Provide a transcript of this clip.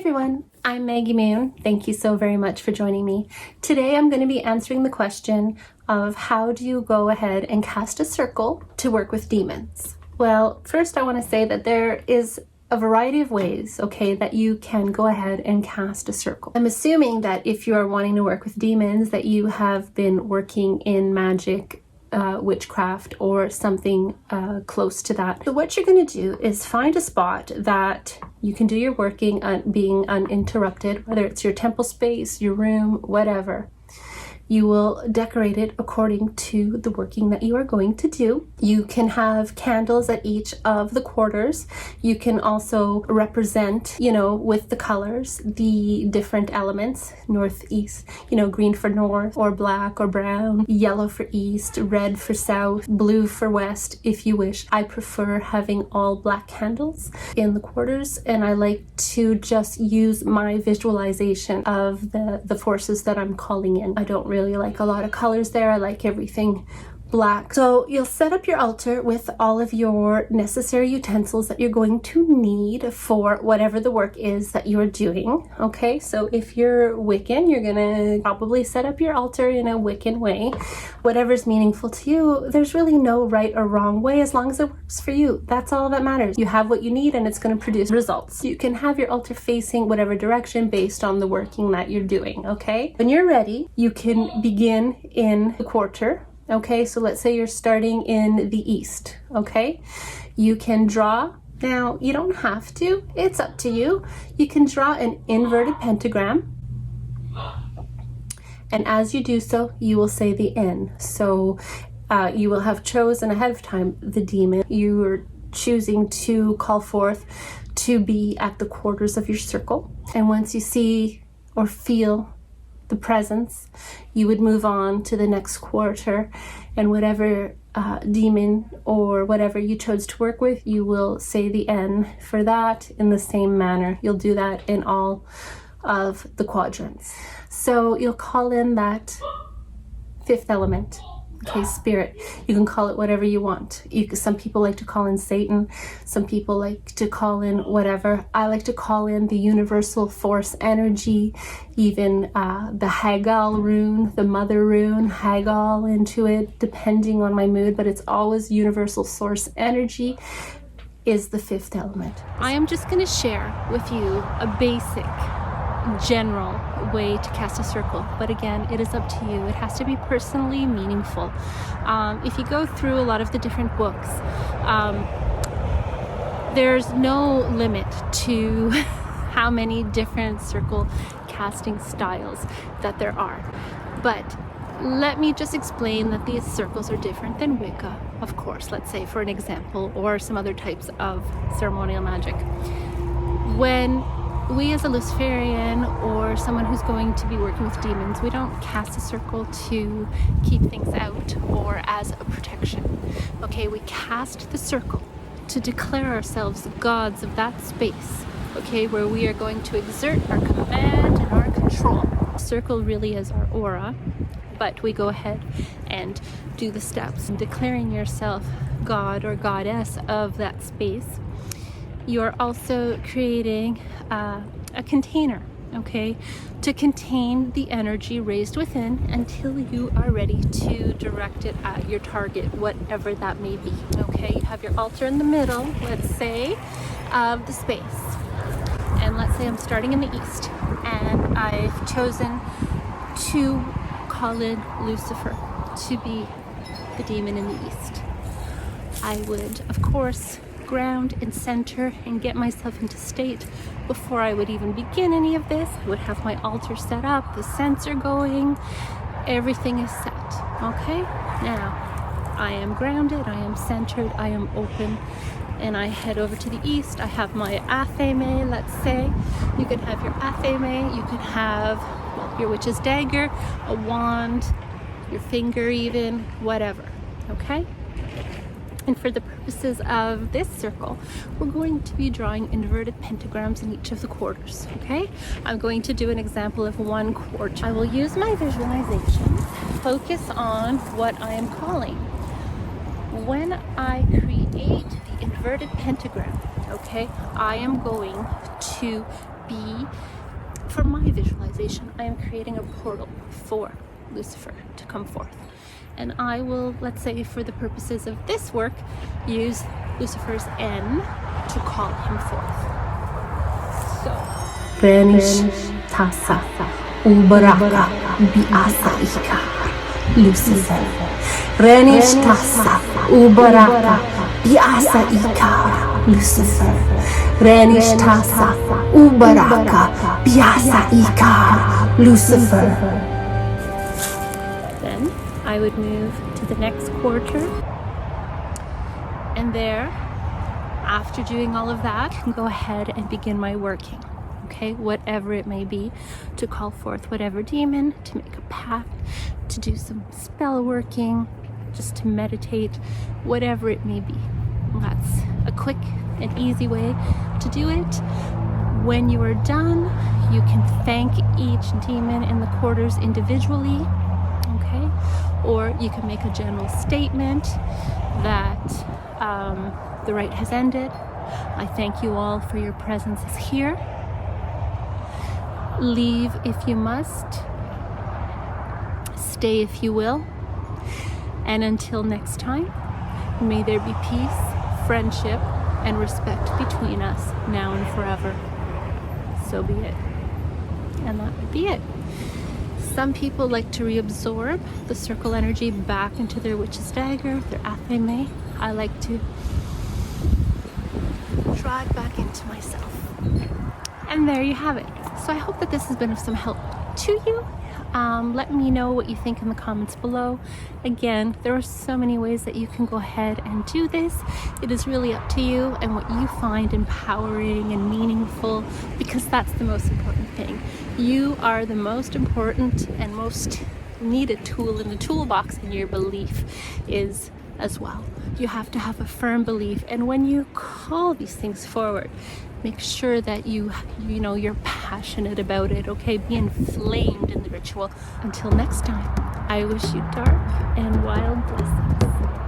everyone, I'm Maggie Moon. Thank you so very much for joining me. Today I'm going to be answering the question of how do you go ahead and cast a circle to work with demons? Well, first I want to say that there is a variety of ways, okay, that you can go ahead and cast a circle. I'm assuming that if you are wanting to work with demons that you have been working in magic, witchcraft, or something close to that. So what you're going to do is find a spot that you can do your working being uninterrupted, whether it's your temple space, your room, whatever. You will decorate it according to the working that you are going to do. You can have candles at each of the quarters. You can also represent, with the colors, the different elements, north, east, green for north, or black or brown, yellow for east, red for south, blue for west, if you wish. I prefer having all black candles in the quarters, and I like to just use my visualization of the forces that I'm calling in. I don't really like a lot of colors there. I like everything black. So you'll set up your altar with all of your necessary utensils that you're going to need for whatever the work is that you're doing. Okay, so if you're Wiccan, you're gonna probably set up your altar in a Wiccan way. Whatever's meaningful to you, there's really no right or wrong way as long as it works for you. That's all that matters. You have what you need and it's going to produce results. You can have your altar facing whatever direction based on the working that you're doing, okay? When you're ready, you can begin in the quarter. Okay, so let's say you're starting in the east, okay? You can draw, now you don't have to, it's up to you. You can draw an inverted pentagram, and as you do so, you will say the N. So you will have chosen ahead of time the demon you are choosing to call forth to be at the quarters of your circle. And once you see or feel the presence, you would move on to the next quarter, and whatever demon or whatever you chose to work with, you will say the N for that in the same manner. You'll do that in all of the quadrants. So you'll call in that fifth element. Okay, spirit. You can call it whatever you want. Some people like to call in Satan. Some people like to call in whatever. I like to call in the universal force energy, even the Hagal rune, the mother rune, Hagal into it, depending on my mood, but it's always universal source energy is the fifth element. I am just going to share with you a basic general way to cast a circle, but again, it is up to you. It has to be personally meaningful. If you go through a lot of the different books, there's no limit to how many different circle casting styles that there are. But let me just explain that these circles are different than Wicca, of course, let's say for an example, or some other types of ceremonial magic. When we as a Luciferian or someone who's going to be working with demons, we don't cast a circle to keep things out or as a protection. Okay, we cast the circle to declare ourselves gods of that space, okay, where we are going to exert our command and our control. The circle really is our aura, but we go ahead and do the steps in declaring yourself god or goddess of that space. You are also creating a container, okay, to contain the energy raised within until you are ready to direct it at your target, whatever that may be, okay? You have your altar in the middle, let's say, of the space. And let's say I'm starting in the east, and I've chosen to call in Lucifer to be the demon in the east. I would, of course, ground and center and get myself into state before I would even begin any of this. I would have my altar set up, the censer going, everything is set, okay? Now, I am grounded, I am centered, I am open, and I head over to the east. I have my athame, let's say. You can have your athame, you can have your witch's dagger, a wand, your finger even, whatever, okay? And for the purposes of this circle, we're going to be drawing inverted pentagrams in each of the quarters, okay? I'm going to do an example of one quarter. I will use my visualization, focus on what I am calling. When I create the inverted pentagram, okay, I am going to be, for my visualization, I am creating a portal for Lucifer to come forth. And I will, let's say for the purposes of this work, use Lucifer's N to call him forth. So, Renish Tasa Ubaraka Biasa Ika Lucifer. Renish Tasa Ubaraka Biasa Ika Lucifer. Renish Tasa Ubaraka Biasa Ika Lucifer. Then I would move to the next quarter, and there, after doing all of that, I can go ahead and begin my working. Okay, whatever it may be, to call forth whatever demon, to make a pact, to do some spell working, just to meditate, whatever it may be. That's a quick and easy way to do it. When you are done, you can thank each demon in the quarters individually, okay? Or you can make a general statement that the rite has ended. I thank you all for your presences here. Leave if you must. Stay if you will. And until next time, may there be peace, friendship, and respect between us now and forever. So be it. And that would be it. Some people like to reabsorb the circle energy back into their witch's dagger, their athame. I like to draw it back into myself. And there you have it. So I hope that this has been of some help to you. Let me know what you think in the comments below. Again, there are so many ways that you can go ahead and do this. It is really up to you and what you find empowering and meaningful, because that's the most important thing. You are the most important and most needed tool in the toolbox, and your belief is as well. You have to have a firm belief, and when you call these things forward, make sure that you know you're passionate about it, okay? Be inflamed in the ritual. Until next time, I wish you dark and wild blessings.